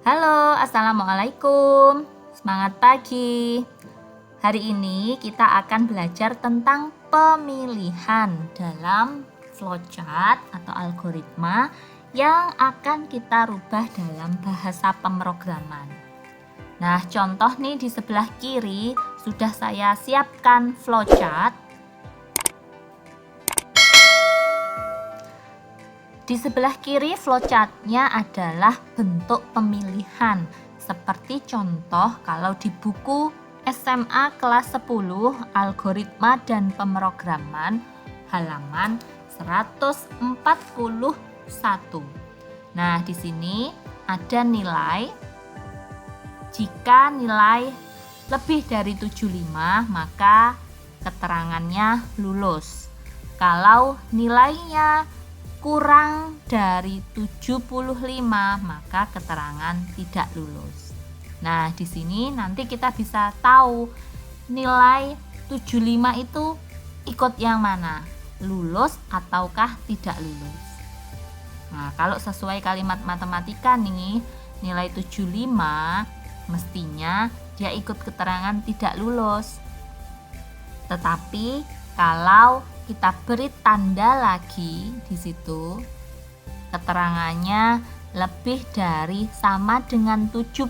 Halo, assalamualaikum. Semangat pagi. Hari ini kita akan belajar tentang pemilihan dalam flowchart atau algoritma yang akan kita rubah dalam bahasa pemrograman. Nah, contoh nih di sebelah kiri sudah saya siapkan flowchart. Di sebelah kiri flowchart-nya adalah bentuk pemilihan. Seperti contoh kalau di buku SMA kelas 10 Algoritma dan Pemrograman halaman 141. Nah, di sini ada nilai. Jika nilai lebih dari 75, maka keterangannya lulus. Kalau nilainya kurang dari 75, maka keterangan tidak lulus. Nah, di sini nanti kita bisa tahu nilai 75 itu ikut yang mana, lulus ataukah tidak lulus. Nah, kalau sesuai kalimat matematika nih, nilai 75 mestinya dia ikut keterangan tidak lulus. Tetapi kalau kita beri tanda lagi di situ, keterangannya lebih dari sama dengan 75,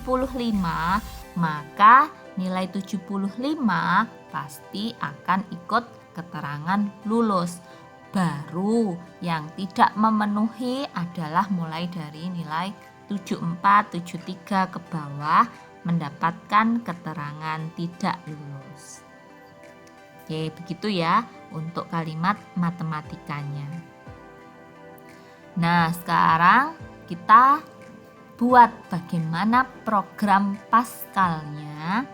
maka nilai 75 pasti akan ikut keterangan lulus. Baru yang tidak memenuhi adalah mulai dari nilai 74, 73 ke bawah mendapatkan keterangan tidak lulus. Oke, begitu ya untuk kalimat matematikanya. Nah, sekarang kita buat bagaimana program Pascal-nya.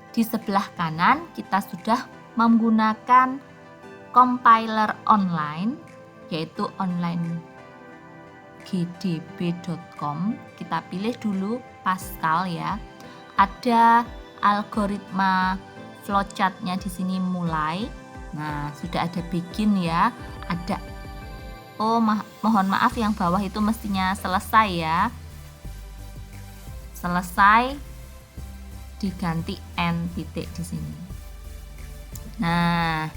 Di sebelah kanan kita sudah menggunakan compiler online, yaitu onlinegdb.com. Kita pilih dulu Pascal ya. Ada algoritma flowchart-nya di sini mulai. Nah, sudah ada begin ya. Ada mohon maaf yang bawah itu mestinya selesai ya. Selesai diganti n titik di sini. Nah,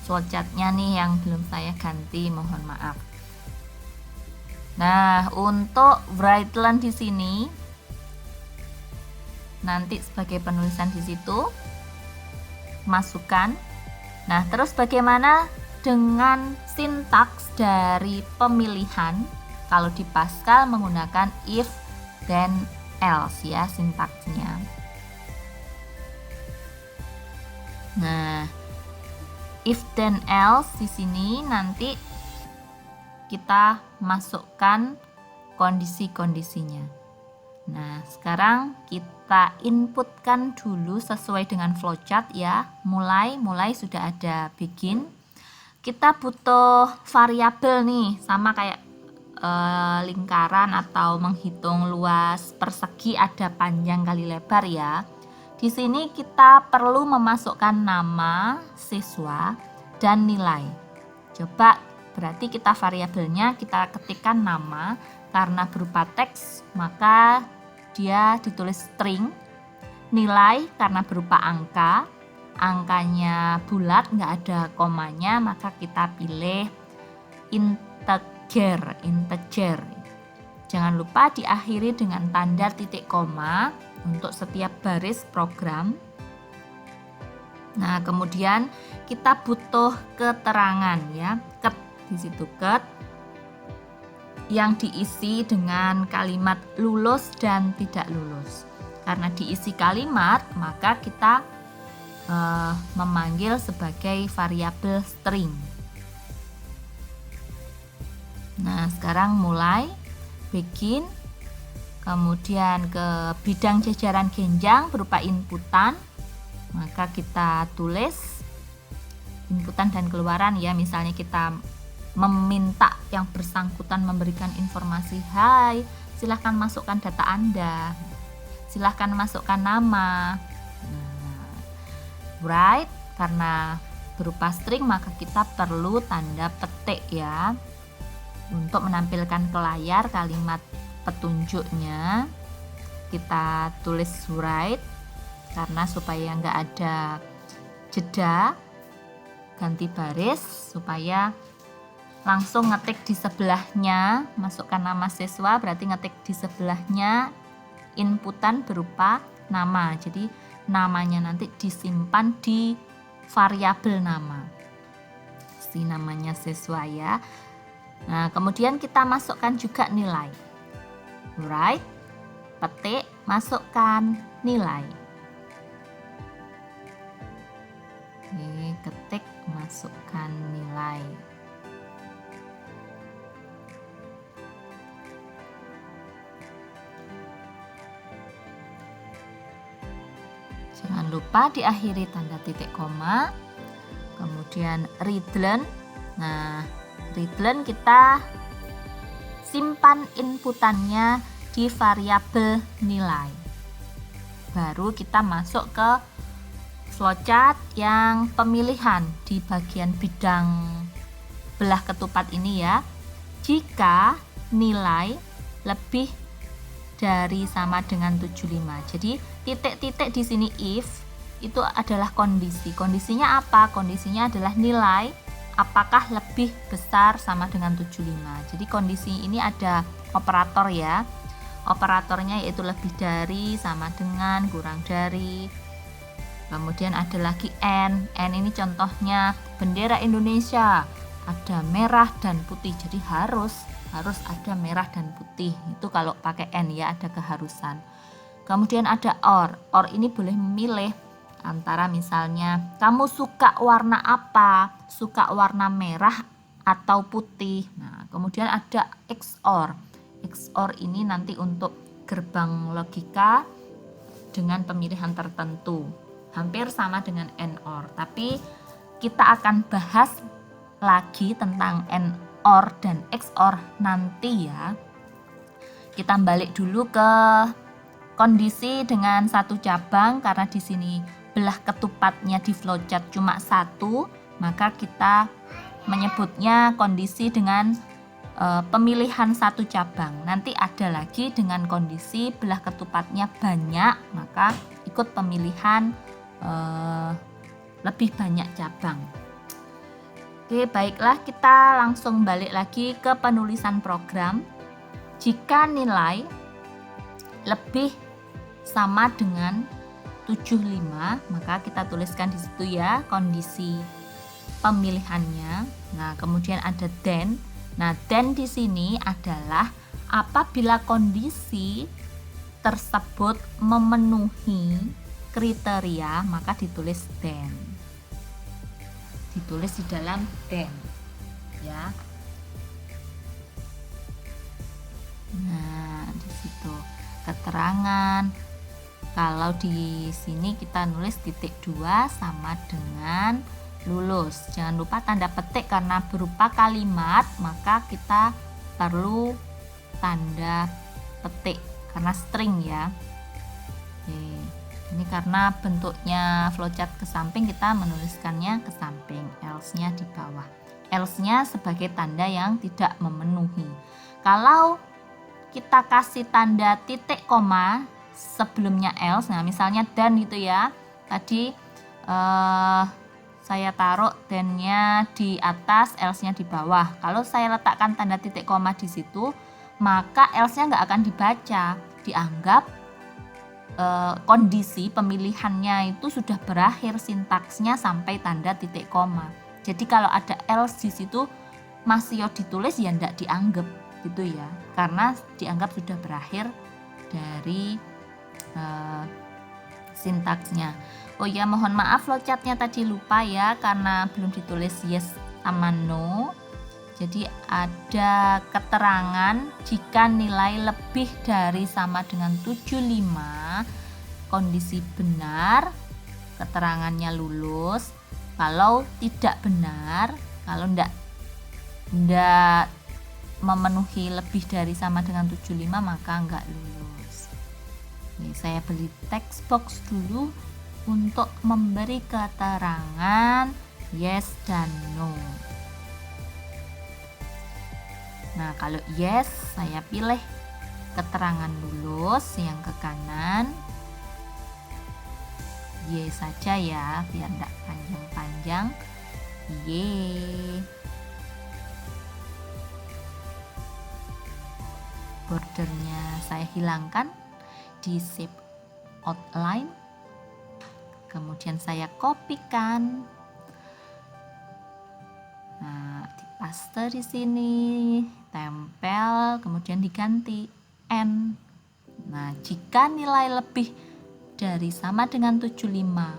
flowchart-nya nih yang belum saya ganti, mohon maaf. Nah, untuk Brightline di sini nanti sebagai penulisan di situ masukkan. Nah, terus bagaimana dengan sintaks dari pemilihan? Kalau di Pascal menggunakan if then else ya sintaksnya. Nah, if then else di sini nanti kita masukkan kondisi-kondisinya. Nah, sekarang kita inputkan dulu sesuai dengan flowchart ya. Mulai sudah ada begin. Kita butuh variabel nih, sama kayak lingkaran atau menghitung luas persegi ada panjang kali lebar ya. Di sini kita perlu memasukkan nama siswa dan nilai. Coba berarti kita variabelnya kita ketikkan nama. Karena berupa teks, maka dia ditulis string. Nilai karena berupa angka, angkanya bulat, nggak ada komanya, maka kita pilih integer. Jangan lupa diakhiri dengan tanda titik koma untuk setiap baris program. Nah, kemudian kita butuh keterangan ya, ket di situ ket yang diisi dengan kalimat lulus dan tidak lulus. Karena diisi kalimat, maka kita memanggil sebagai variabel string. Nah, sekarang mulai begin, kemudian ke bidang jajaran genjang berupa inputan, maka kita tulis inputan dan keluaran ya. Misalnya kita meminta yang bersangkutan memberikan informasi, hai, silahkan masukkan data Anda, silahkan masukkan nama. Right, karena berupa string maka kita perlu tanda petik ya, untuk menampilkan ke layar kalimat petunjuknya kita tulis write, karena supaya nggak ada jeda, ganti baris supaya langsung ngetik di sebelahnya, masukkan nama siswa, berarti ngetik di sebelahnya inputan berupa nama. Jadi namanya nanti disimpan di variabel nama, si namanya siswa ya. Nah, kemudian kita masukkan juga nilai. Write, petik, masukkan nilai. Oke, ketik, masukkan nilai. Jangan lupa diakhiri tanda titik koma. Kemudian readline. Nah, readline kita simpan inputannya di variabel nilai. Baru kita masuk ke flowchart yang pemilihan di bagian bidang belah ketupat ini ya. Jika nilai lebih dari sama dengan 75. Jadi titik-titik di sini if itu adalah kondisi. Kondisinya apa? Kondisinya adalah nilai apakah lebih besar sama dengan 75. Jadi kondisi ini ada operator ya. Operatornya yaitu lebih dari, sama dengan, kurang dari. Kemudian ada lagi N. N ini contohnya bendera Indonesia. Ada merah dan putih. Jadi harus ada merah dan putih. Itu kalau pakai N ya, ada keharusan. Kemudian ada OR. OR ini boleh memilih antara misalnya kamu suka warna apa? Suka warna merah atau putih. Nah, kemudian ada XOR. XOR ini nanti untuk gerbang logika dengan pemilihan tertentu. Hampir sama dengan NOR, tapi kita akan bahas lagi tentang NOR dan XOR nanti ya. Kita balik dulu ke kondisi dengan satu cabang, karena di sini belah ketupatnya di flowchart cuma satu, maka kita menyebutnya kondisi dengan pemilihan satu cabang. Nanti ada lagi dengan kondisi belah ketupatnya banyak, maka ikut pemilihan lebih banyak cabang. Oke, baiklah, kita langsung balik lagi ke penulisan program. Jika nilai lebih sama dengan 75, maka kita tuliskan di situ ya kondisi pemilihannya. Nah, kemudian ada then. Nah, then di sini adalah apabila kondisi tersebut memenuhi kriteria, maka ditulis then. Ditulis di dalam then ya. Nah, di situ keterangan. Kalau di sini kita nulis titik 2 sama dengan lulus. Jangan lupa tanda petik karena berupa kalimat, maka kita perlu tanda petik karena string ya. Oke. Ini karena bentuknya flowchart ke samping, kita menuliskannya ke samping, else-nya di bawah. Else-nya sebagai tanda yang tidak memenuhi. Kalau kita kasih tanda titik koma sebelumnya else, nah misalnya dan gitu ya. Tadi saya taruh then-nya di atas, else-nya di bawah. Kalau saya letakkan tanda titik koma di situ, maka else-nya nggak akan dibaca, dianggap kondisi pemilihannya itu sudah berakhir sintaksnya sampai tanda titik koma. Jadi kalau ada else di situ masih ditulis ya enggak dianggap gitu ya, karena dianggap sudah berakhir dari sintaksnya. Oh ya, mohon maaf flowchartnya tadi lupa ya, karena belum ditulis yes sama no. Jadi ada keterangan jika nilai lebih dari sama dengan 75, kondisi benar, keterangannya lulus. Kalau tidak benar, kalau enggak memenuhi lebih dari sama dengan 75, maka enggak lulus. Ini saya beli text box dulu untuk memberi keterangan yes dan no. Nah, kalau yes, saya pilih keterangan lulus yang ke kanan. Y saja ya, biar enggak panjang-panjang. Y. Bordernya saya hilangkan di shape outline. Kemudian saya kopikan. Nah, dipaste di sini, tempel, kemudian diganti N. Nah, jika nilai lebih dari sama dengan 75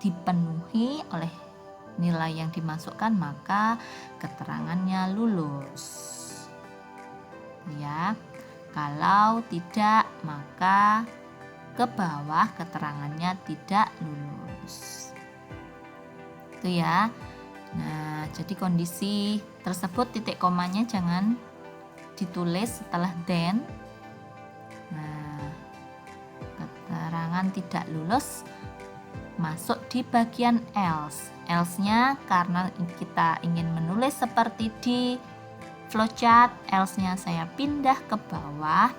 dipenuhi oleh nilai yang dimasukkan, maka keterangannya lulus. Ya, kalau tidak, maka ke bawah keterangannya tidak lulus. Itu ya. Nah, jadi kondisi tersebut titik komanya jangan ditulis setelah then. Nah, keterangan tidak lulus masuk di bagian else. Else-nya karena kita ingin menulis seperti di flowchart, else-nya saya pindah ke bawah.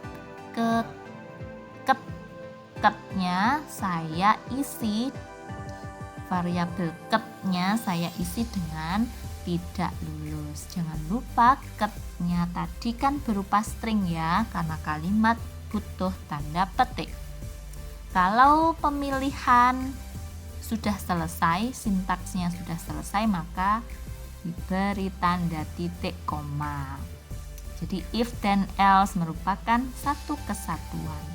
Ket-nya saya isi, variabel ket-nya saya isi dengan tidak lulus. Jangan lupa ket-nya tadi kan berupa string ya, karena kalimat butuh tanda petik. Kalau pemilihan sudah selesai, sintaksnya sudah selesai, maka diberi tanda titik koma. Jadi if dan else merupakan satu kesatuan.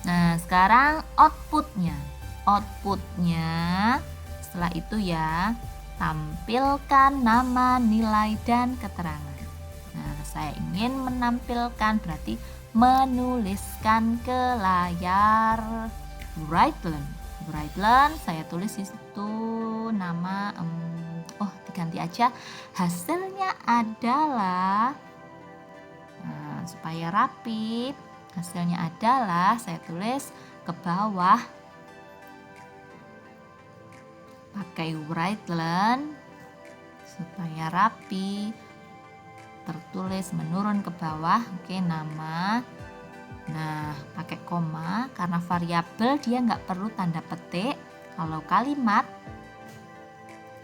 Nah, sekarang outputnya setelah itu ya, tampilkan nama, nilai, dan keterangan. Nah, saya ingin menampilkan berarti menuliskan ke layar Brightland. Saya tulis di situ nama, diganti aja, hasilnya adalah, nah, supaya rapi, hasilnya adalah saya tulis ke bawah pakai Brightland supaya rapi, tertulis menurun ke bawah. Oke, nama. Nah, pakai koma karena variabel dia nggak perlu tanda petik. Kalau kalimat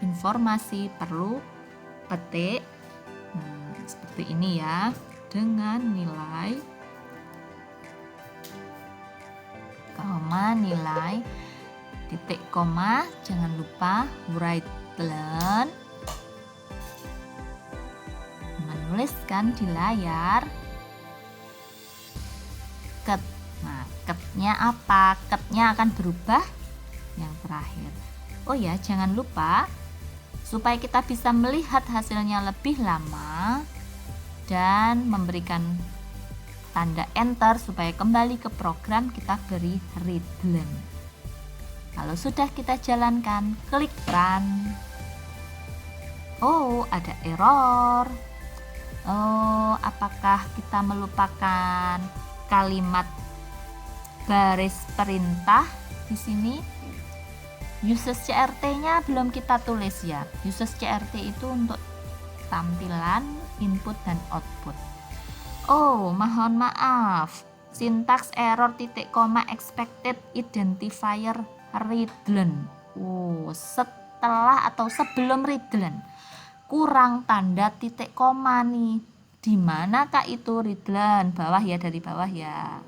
informasi perlu petik. Nah, seperti ini ya, dengan nilai, koma, nilai, titik koma, jangan lupa Brightland, menuliskan di layar ket. Nah, ketnya apa? Ketnya akan berubah yang terakhir. Oh ya, jangan lupa supaya kita bisa melihat hasilnya lebih lama dan memberikan tanda enter supaya kembali ke program, kita beri readline. Kalau sudah kita jalankan, klik run. Oh, ada error. Oh, apakah kita melupakan kalimat baris perintah di sini? Uses CRT-nya belum kita tulis ya. Uses CRT itu untuk tampilan input dan output. Oh, mohon maaf. Sintaks error titik koma expected identifier readline. Oh, setelah atau sebelum readline kurang tanda titik koma nih. Di manakah itu readline? Bawah ya, dari bawah ya.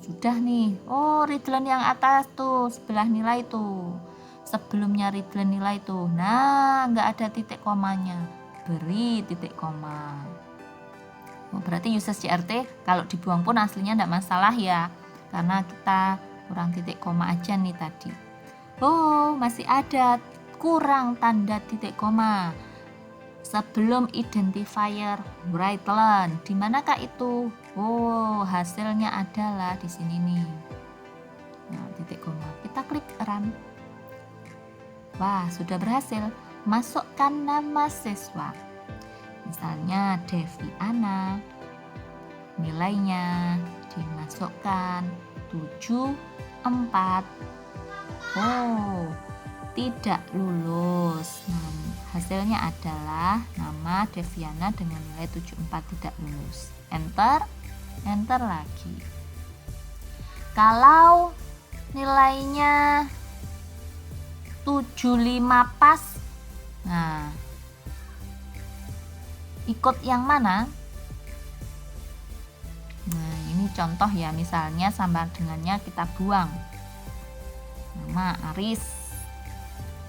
Sudah nih. Oh, readline yang atas tuh, sebelah nilai tuh. Sebelumnya readline nilai tuh. Nah, nggak ada titik komanya. Beri titik koma. Oh, berarti uses CRT kalau dibuang pun aslinya enggak masalah ya. Karena kita kurang titik koma aja nih tadi. Oh, masih ada kurang tanda titik koma sebelum identifier Brightland. Di manakah itu? Oh, hasilnya adalah di sini nih. Nah, titik koma. Kita klik run. Wah, sudah berhasil. Masukkan nama siswa. Misalnya Deviana. Nilainya dimasukkan 74. Oh, tidak lulus. Nah, hasilnya adalah nama Deviana dengan nilai 74 tidak lulus. Enter, enter lagi. Kalau nilainya 75 pas, nah ikut yang mana? Nah, ini contoh ya, misalnya sama dengannya kita buang. Nama Aris,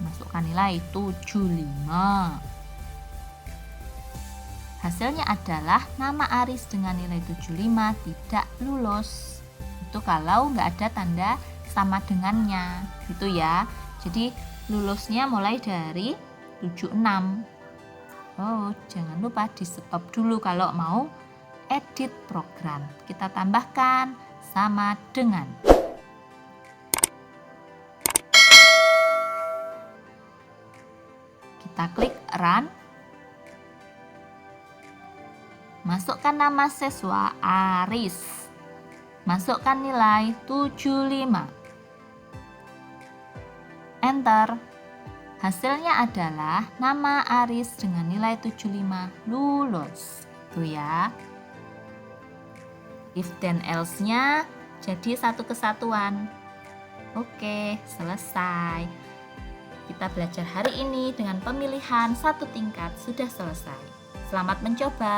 masukkan nilai 75. Hasilnya adalah nama Aris dengan nilai 75 tidak lulus. Itu kalau nggak ada tanda sama dengannya, gitu ya. Jadi lulusnya mulai dari 76. Oh, jangan lupa di stop dulu kalau mau edit program. Kita tambahkan sama dengan. Kita klik run. Masukkan nama siswa Aris. Masukkan nilai 75. Enter. Hasilnya adalah nama Aris dengan nilai 75 lulus. Tuh ya. If then else-nya jadi satu kesatuan. Oke, selesai. Kita belajar hari ini dengan pemilihan satu tingkat sudah selesai. Selamat mencoba.